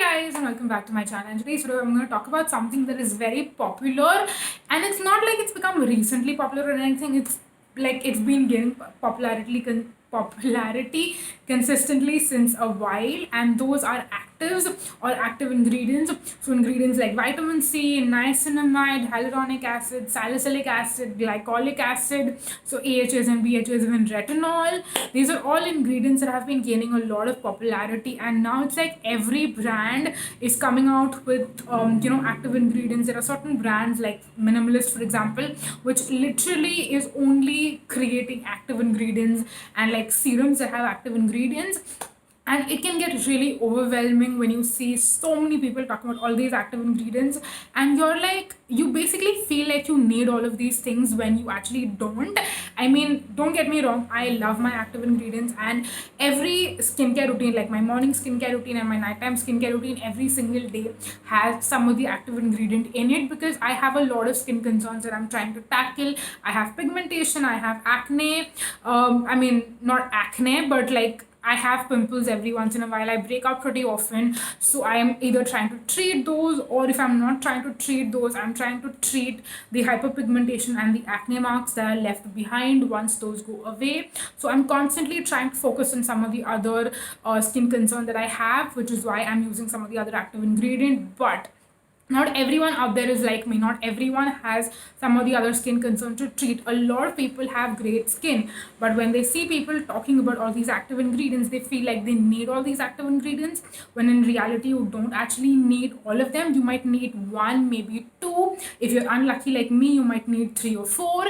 Guys, and welcome back to my channel. And today's video I'm going to talk about something that is very popular, and it's not like it's become recently popular or anything. It's like it's been gaining popularity consistently since a while, and those are actives or active ingredients. So ingredients like vitamin C, niacinamide, hyaluronic acid, salicylic acid, glycolic acid, so AHAs and BHAs, even retinol. These are all ingredients that have been gaining a lot of popularity, and now it's like every brand is coming out with active ingredients. There are certain brands like Minimalist, for example, which literally is only creating active ingredients, and like serums that have active ingredients. And it can get really overwhelming when you see so many people talking about all these active ingredients, and you're like, you basically feel like you need all of these things when you actually don't. I mean, don't get me wrong, I love my active ingredients, and every skincare routine, like my morning skincare routine and my nighttime skincare routine, every single day has some of the active ingredient in it, because I have a lot of skin concerns that I'm trying to tackle. I have pigmentation, I have acne. I mean, not acne, but like I have pimples every once in a while. I break out pretty often. So I am either trying to treat those, or if I'm not trying to treat those, I'm trying to treat the hyperpigmentation and the acne marks that are left behind once those go away. So I'm constantly trying to focus on some of the other skin concern that I have, which is why I'm using some of the other active ingredient. But not everyone out there is like me. Not everyone has some of the other skin concern to treat. A lot of people have great skin, but when they see people talking about all these active ingredients, they feel like they need all these active ingredients, when in reality you don't actually need all of them. You might need one, maybe two. If you're unlucky like me, you might need three or four.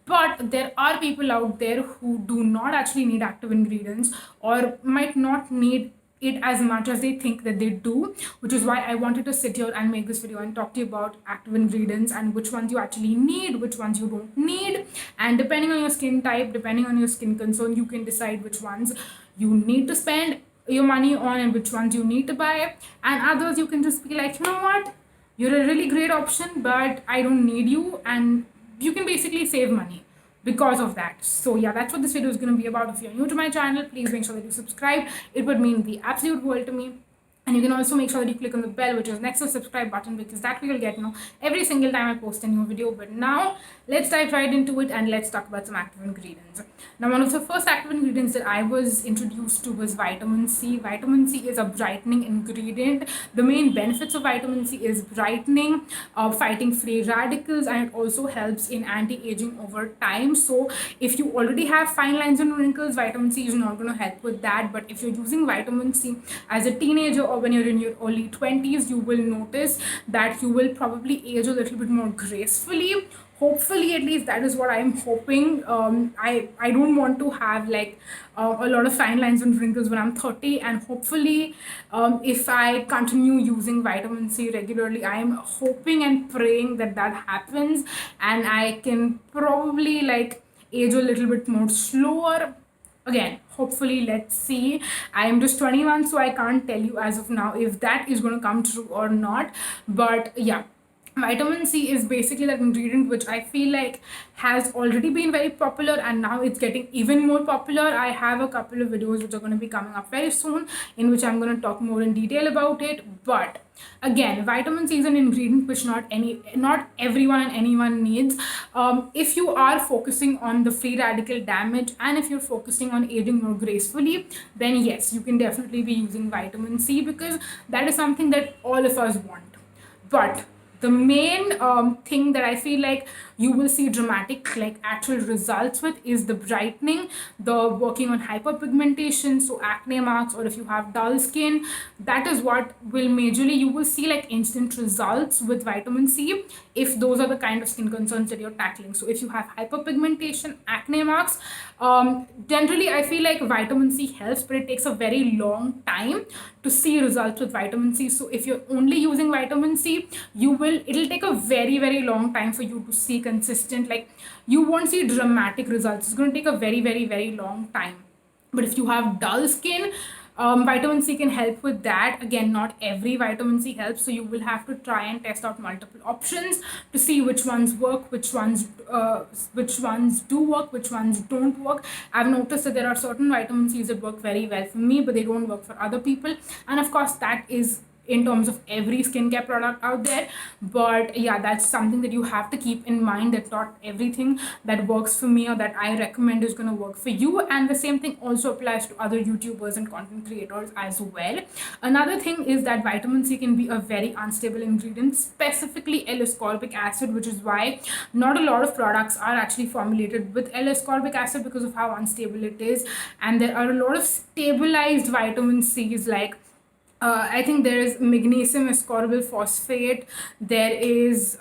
But there are people out there who do not actually need active ingredients, or might not need it as much as they think that they do, which is why I wanted to sit here and make this video and talk to you about active ingredients and which ones you actually need, which ones you don't need. And depending on your skin type, depending on your skin concern, you can decide which ones you need to spend your money on and which ones you need to buy. And others, you can just be like, you know what, you're a really great option, but I don't need you, and you can basically save money because of that. So yeah, that's what this video is going to be about. If you're new to my channel, please make sure that you subscribe. It would mean the absolute world to me. And you can also make sure that you click on the bell, which is next to the subscribe button, because that way you'll get every single time I post a new video. But now let's dive right into it, and let's talk about some active ingredients. Now, one of the first active ingredients that I was introduced to was vitamin C. Vitamin C is a brightening ingredient. The main benefits of vitamin C is brightening, fighting free radicals, and it also helps in anti-aging over time. So if you already have fine lines and wrinkles, vitamin C is not going to help with that. But if you're using vitamin C as a teenager, or when you're in your early 20s, you will notice that you will probably age a little bit more gracefully. Hopefully, at least that is what I'm hoping. I don't want to have like a lot of fine lines and wrinkles when I'm 30, and hopefully if I continue using vitamin C regularly, I'm hoping and praying that that happens, and I can probably like age a little bit more slower. Again, hopefully, let's see. I am just 21, so I can't tell you as of now if that is going to come true or not. But yeah, vitamin C is basically that ingredient which I feel like has already been very popular, and now it's getting even more popular. I have a couple of videos which are going to be coming up very soon, in which I'm going to talk more in detail about it. But again, vitamin C is an ingredient which not everyone and anyone needs. If you are focusing on the free radical damage, and if you're focusing on aging more gracefully, then yes, you can definitely be using vitamin C, because that is something that all of us want. But the main thing that I feel like you will see dramatic, like actual results with, is the brightening, the working on hyperpigmentation, so acne marks, or if you have dull skin. That is what will majorly, you will see like instant results with vitamin C, if those are the kind of skin concerns that you're tackling. So if you have hyperpigmentation, acne marks, generally I feel like vitamin C helps, but it takes a very long time to see results with vitamin C. So if you're only using vitamin C, it'll take a very, very long time for you to see consistent, like you won't see dramatic results. It's going to take a very, very, very long time. But if you have dull skin, vitamin C can help with that. Again, not every vitamin C helps, so you will have to try and test out multiple options to see which ones work, which ones do work, which ones don't work. I've noticed that there are certain vitamin C's that work very well for me, but they don't work for other people, and of course that is in terms of every skincare product out there. But yeah, that's something that you have to keep in mind, that not everything that works for me or that I recommend is going to work for you. And the same thing also applies to other YouTubers and content creators as well. Another thing is that vitamin C can be a very unstable ingredient, specifically L-ascorbic acid, which is why not a lot of products are actually formulated with L-ascorbic acid because of how unstable it is. And there are a lot of stabilized vitamin C's, like I think there is magnesium ascorbyl phosphate. There is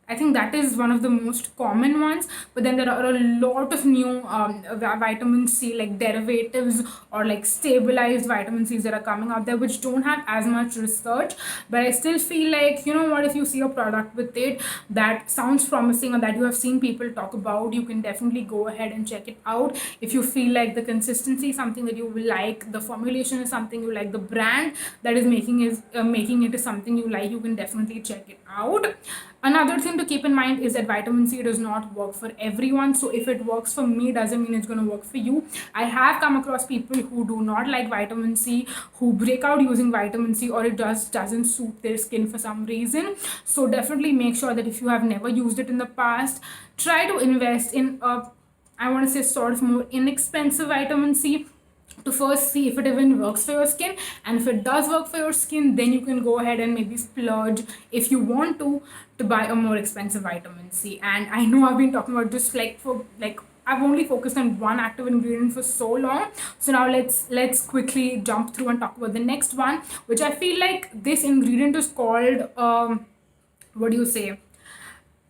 I think that is one of the most common ones. But then there are a lot of new vitamin C like derivatives or like stabilized vitamin C's that are coming out there, which don't have as much research. But I still feel like, you know what, if you see a product with it that sounds promising or that you have seen people talk about, you can definitely go ahead and check it out. If you feel like the consistency is something that you will like, the formulation is something you like, the brand that is making it is something you like, you can definitely check it out. Another thing to keep in mind is that vitamin C does not work for everyone. So if it works for me, doesn't mean it's going to work for you. I have come across people who do not like vitamin C, who break out using vitamin C, or it doesn't suit their skin for some reason. So definitely make sure that if you have never used it in the past, try to invest in a, I want to say, sort of more inexpensive vitamin C to first see if it even works for your skin. And if it does work for your skin, then you can go ahead and maybe splurge, if you want to buy a more expensive vitamin C. And I know I've been talking about this I've only focused on one active ingredient for so long. So now let's quickly jump through and talk about the next one, which I feel like this ingredient is called what do you say,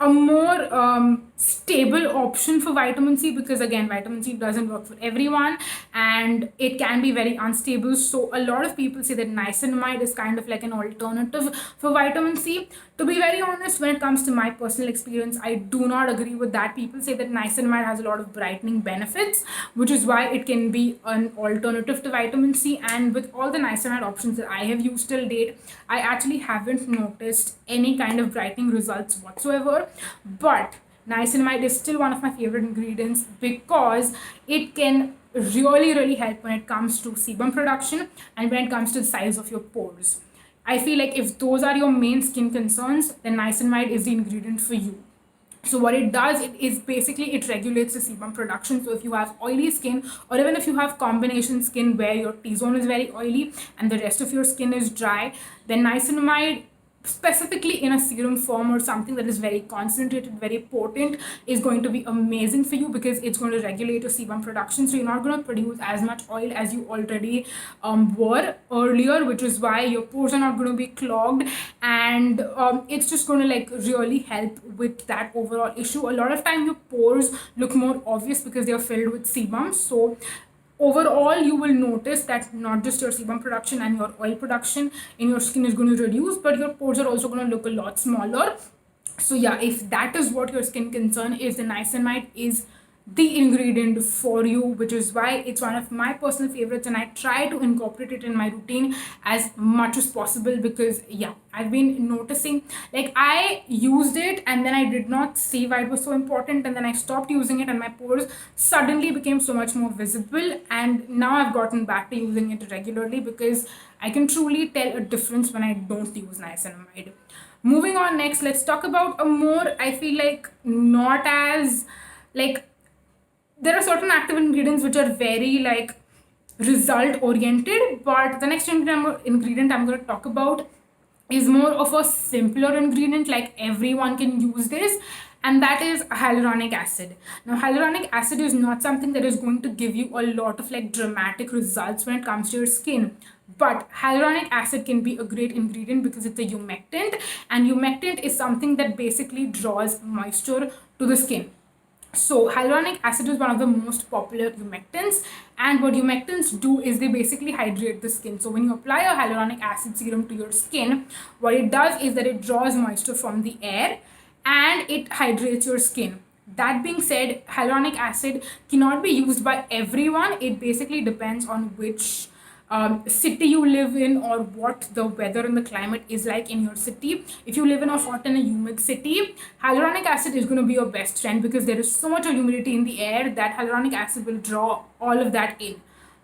a more stable option for vitamin C, because again, vitamin C doesn't work for everyone and it can be very unstable. So a lot of people say that niacinamide is kind of like an alternative for vitamin C. To be very honest, when it comes to my personal experience, I do not agree with that. People say that niacinamide has a lot of brightening benefits, which is why it can be an alternative to vitamin C. And with all the niacinamide options that I have used till date, I actually haven't noticed any kind of brightening results whatsoever. But niacinamide is still one of my favorite ingredients because it can really help when it comes to sebum production and when it comes to the size of your pores. I feel like if those are your main skin concerns, then niacinamide is the ingredient for you. So what it does, it is basically, it regulates the sebum production. So if you have oily skin, or even if you have combination skin where your T-zone is very oily and the rest of your skin is dry, then niacinamide, specifically in a serum form or something that is very concentrated, very potent, is going to be amazing for you because it's going to regulate your sebum production. So you're not going to produce as much oil as you already were earlier, which is why your pores are not going to be clogged, and it's just going to like really help with that overall issue. A lot of time your pores look more obvious because they are filled with sebum. So overall, you will notice that not just your sebum production and your oil production in your skin is going to reduce, but your pores are also going to look a lot smaller. So yeah, if that is what your skin concern is, then niacinamide is the ingredient for you, which is why it's one of my personal favorites, and I try to incorporate it in my routine as much as possible. Because yeah, I've been noticing, like, I used it and then I did not see why it was so important, and then I stopped using it and my pores suddenly became so much more visible, and now I've gotten back to using it regularly because I can truly tell a difference when I don't use niacinamide. Moving on, next, let's talk about a more, I feel like, not as like, there are certain active ingredients which are very like result oriented, but the next ingredient I'm going to talk about is more of a simpler ingredient, like everyone can use this, and that is hyaluronic acid. Now hyaluronic acid is not something that is going to give you a lot of like dramatic results when it comes to your skin, but hyaluronic acid can be a great ingredient because it's a humectant, and humectant is something that basically draws moisture to the skin. So hyaluronic acid is one of the most popular humectants, and what humectants do is they basically hydrate the skin. So when you apply a hyaluronic acid serum to your skin, what it does is that it draws moisture from the air and it hydrates your skin. That being said, hyaluronic acid cannot be used by everyone. It basically depends on which city you live in, or what the weather and the climate is like in your city. If you live in a hot and a humid city, hyaluronic acid is going to be your best friend because there is so much humidity in the air that hyaluronic acid will draw all of that in.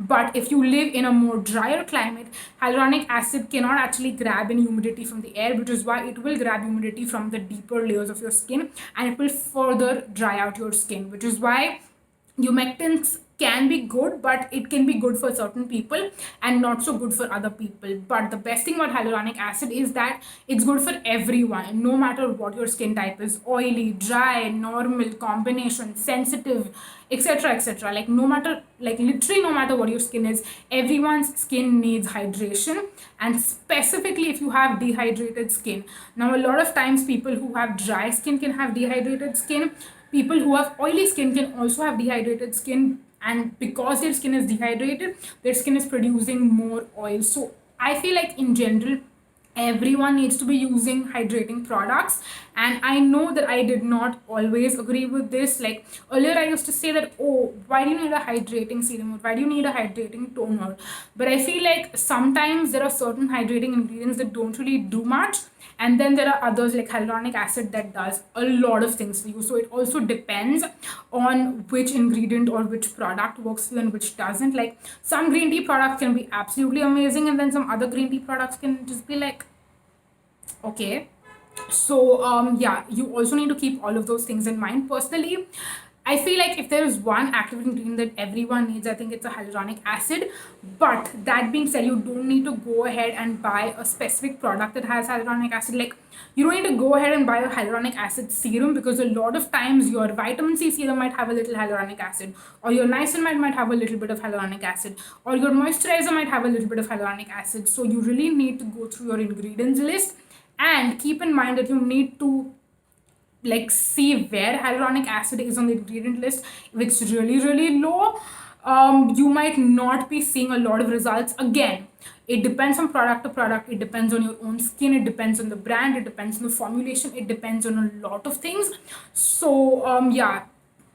But if you live in a more drier climate, hyaluronic acid cannot actually grab any humidity from the air, which is why it will grab humidity from the deeper layers of your skin and it will further dry out your skin, which is why humectants can be good, but it can be good for certain people and not so good for other people. But the best thing about hyaluronic acid is that it's good for everyone, no matter what your skin type is: oily, dry, normal, combination, sensitive, etc. etc. Like, no matter, like, literally, no matter what your skin is, everyone's skin needs hydration, and specifically if you have dehydrated skin. Now, a lot of times, people who have dry skin can have dehydrated skin. People who have oily skin can also have dehydrated skin, and because their skin is dehydrated, their skin is producing more oil. So I feel like in general, everyone needs to be using hydrating products. And I know that I did not always agree with this. Like, earlier I used to say that, oh, why do you need a hydrating serum, or why do you need a hydrating toner? But I feel like sometimes there are certain hydrating ingredients that don't really do much, and then there are others like hyaluronic acid that does a lot of things for you. So it also depends on which ingredient or which product works for you and which doesn't. Like, some green tea products can be absolutely amazing, and then some other green tea products can just be like, okay. So yeah, you also need to keep all of those things in mind. Personally, I feel like if there is one active ingredient that everyone needs, I think it's a hyaluronic acid. But that being said, you don't need to go ahead and buy a specific product that has hyaluronic acid. Like, you don't need to go ahead and buy a hyaluronic acid serum, because a lot of times your vitamin C serum might have a little hyaluronic acid, or your niacinamide might have a little bit of hyaluronic acid, or your moisturizer might have a little bit of hyaluronic acid. So you really need to go through your ingredients list and keep in mind that you need to, like, see where hyaluronic acid is on the ingredient list. If it's really really low, you might not be seeing a lot of results. Again, it depends on product to product, it depends on your own skin, it depends on the brand, it depends on the formulation, it depends on a lot of things. So yeah,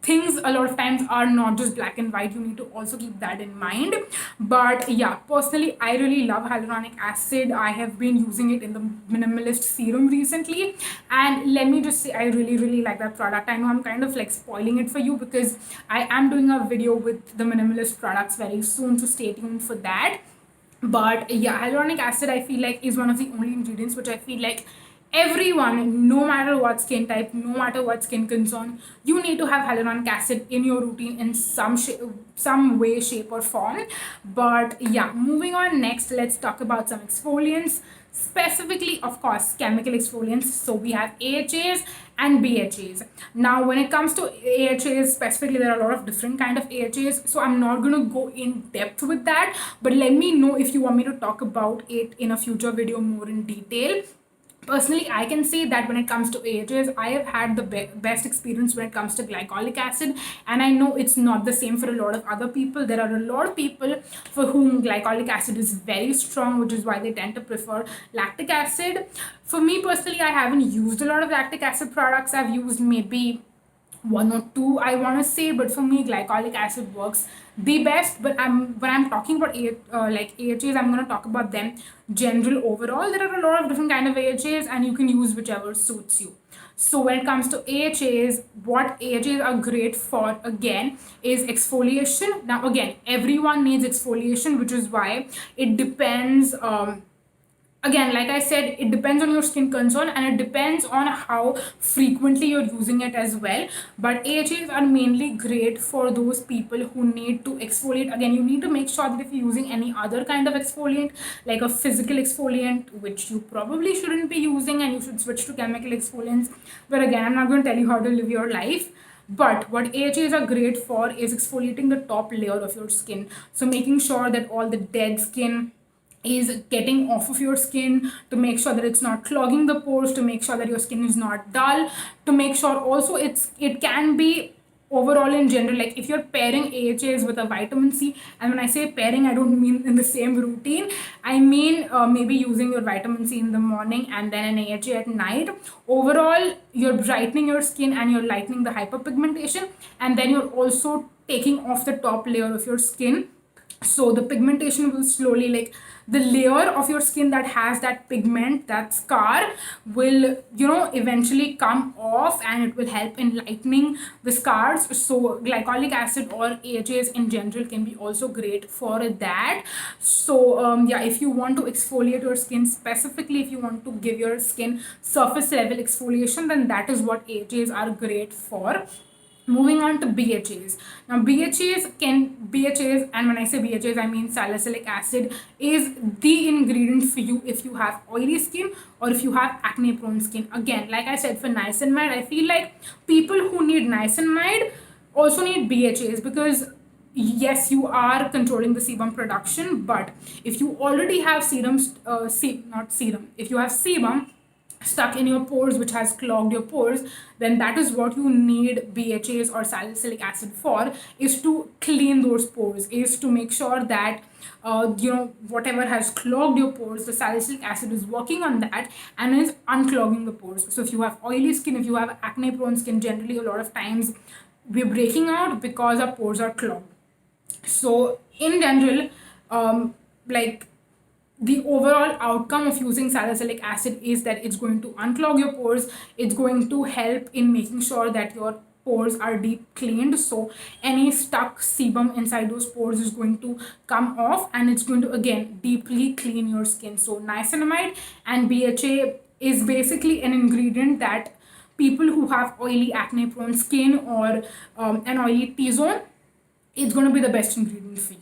things a lot of times are not just black and white. You need to also keep that in mind. But yeah, personally, I really love hyaluronic acid. I have been using it in the minimalist serum recently, and let me just say, I really really like that product. I know I'm kind of like spoiling it for you, because I am doing a video with the minimalist products very soon, so stay tuned for that. But yeah, hyaluronic acid, I feel like, is one of the only ingredients which I feel like everyone, no matter what skin type, no matter what skin concern, you need to have hyaluronic acid in your routine in some way, shape, or form. But yeah, moving on, next let's talk about some exfoliants, specifically, of course, chemical exfoliants. So we have AHAs and BHAs. Now, when it comes to AHAs specifically, there are a lot of different kind of AHAs, so I'm not going to go in depth with that, but let me know if you want me to talk about it in a future video more in detail. Personally, I can say that when it comes to AHAs, I have had the best experience when it comes to glycolic acid, and I know it's not the same for a lot of other people. There are a lot of people for whom glycolic acid is very strong, which is why they tend to prefer lactic acid. For me personally, I haven't used a lot of lactic acid products. I've used maybe one or two, I want to say, but for me glycolic acid works the best. But when I'm talking about like AHAs, I'm going to talk about them general overall. There are a lot of different kind of AHAs, and you can use whichever suits you. So when it comes to AHAs, what AHAs are great for, again, is exfoliation. Now again, everyone needs exfoliation, which is why it depends, again, like I said, it depends on your skin concern, and it depends on how frequently you're using it as well. But AHAs are mainly great for those people who need to exfoliate. Again, you need to make sure that if you're using any other kind of exfoliant, like a physical exfoliant, which you probably shouldn't be using, and you should switch to chemical exfoliants. But again, I'm not going to tell you how to live your life. But what AHAs are great for is exfoliating the top layer of your skin. So making sure that all the dead skin is getting off of your skin, to make sure that it's not clogging the pores, to make sure that your skin is not dull, to make sure also it can be overall in general, like if you're pairing AHAs with a vitamin C. And when I say pairing, I don't mean in the same routine, I mean maybe using your vitamin C in the morning and then an AHA at night. Overall, you're brightening your skin and you're lightening the hyperpigmentation, and then you're also taking off the top layer of your skin, so the pigmentation will slowly, like, the layer of your skin that has that pigment, that scar, will, eventually come off, and it will help in lightening the scars. So glycolic acid or AHAs in general can be also great for that. So yeah, if you want to exfoliate your skin, specifically if you want to give your skin surface level exfoliation, then that is what AHAs are great for. Moving on to BHAs. Now BHAs, and when I say BHAs, I mean salicylic acid, is the ingredient for you if you have oily skin or if you have acne prone skin. Again, like I said, for niacinamide, I feel like people who need niacinamide also need BHAs, because yes, you are controlling the sebum production, but if you already have if you have sebum stuck in your pores, which has clogged your pores, then that is what you need BHAs or salicylic acid for, is to clean those pores, is to make sure that whatever has clogged your pores, the salicylic acid is working on that and is unclogging the pores. So if you have oily skin, if you have acne prone skin, generally a lot of times we're breaking out because our pores are clogged. So in general, like, the overall outcome of using salicylic acid is that it's going to unclog your pores. It's going to help in making sure that your pores are deep cleaned, so any stuck sebum inside those pores is going to come off, and it's going to again deeply clean your skin. So niacinamide and BHA is basically an ingredient that people who have oily acne prone skin or an oily T-zone, it's going to be the best ingredient for you.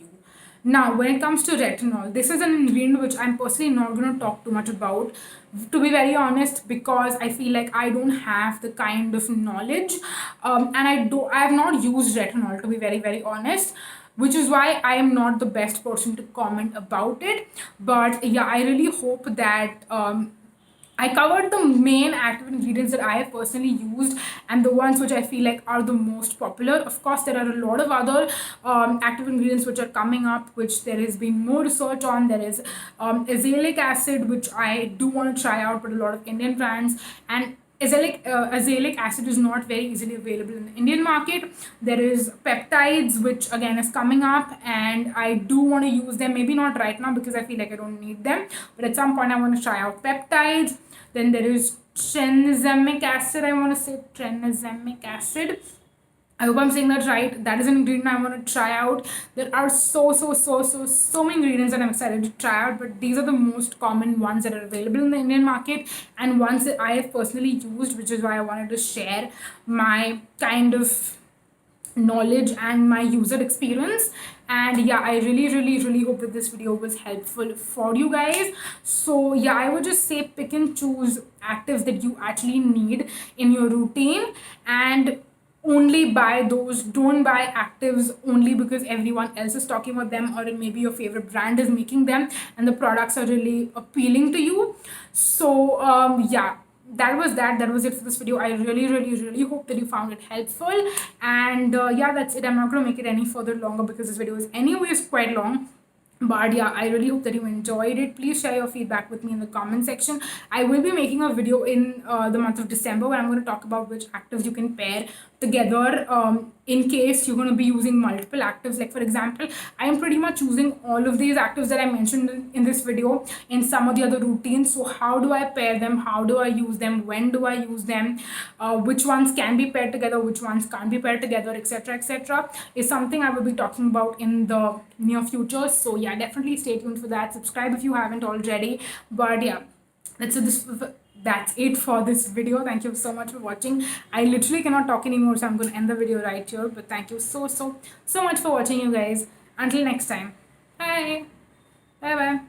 Now, when it comes to retinol, this is an ingredient which I'm personally not going to talk too much about, to be very honest, because I feel like I don't have the kind of knowledge, and I have not used retinol, to be very, very honest, which is why I am not the best person to comment about it. But yeah, I really hope that I covered the main active ingredients that I have personally used and the ones which I feel like are the most popular. Of course, there are a lot of other active ingredients which are coming up, which there has been more research on. There is azelaic acid, which I do want to try out, but a lot of Indian brands, and azelaic acid is not very easily available in the Indian market. There is peptides, which again is coming up, and I do want to use them. Maybe not right now because I feel like I don't need them, but at some point I want to try out peptides. Then there is tranexamic acid. I want to say tranexamic acid. I hope I'm saying that right. That is an ingredient I want to try out. There are so many ingredients that I'm excited to try out, but these are the most common ones that are available in the Indian market and ones that I have personally used, which is why I wanted to share my kind of knowledge and my user experience. And yeah, I really hope that this video was helpful for you guys. So yeah, I would just say pick and choose actives that you actually need in your routine, and only buy those. Don't buy actives only because everyone else is talking about them, or maybe your favorite brand is making them and the products are really appealing to you. So yeah, that was it for this video. I really hope that you found it helpful, and yeah, that's it. I'm not going to make it any further longer because this video is anyways quite long. But yeah, I really hope that you enjoyed it. Please share your feedback with me in the comment section. I will be making a video in the month of December where I'm going to talk about which actives you can pair together in case you're going to be using multiple actives. Like for example, I am pretty much using all of these actives that I mentioned in this video in some of the other routines. So how do I pair them? How do I use them? When do I use them? Which ones can be paired together? Which ones can't be paired together? Etc. is something I will be talking about in the near future. So yeah, definitely stay tuned for that. Subscribe if you haven't already. But yeah, that's it for this video. Thank you so much for watching. I literally cannot talk anymore, so I'm going to end the video right here. But thank you so much for watching, you guys. Until next time. Bye bye.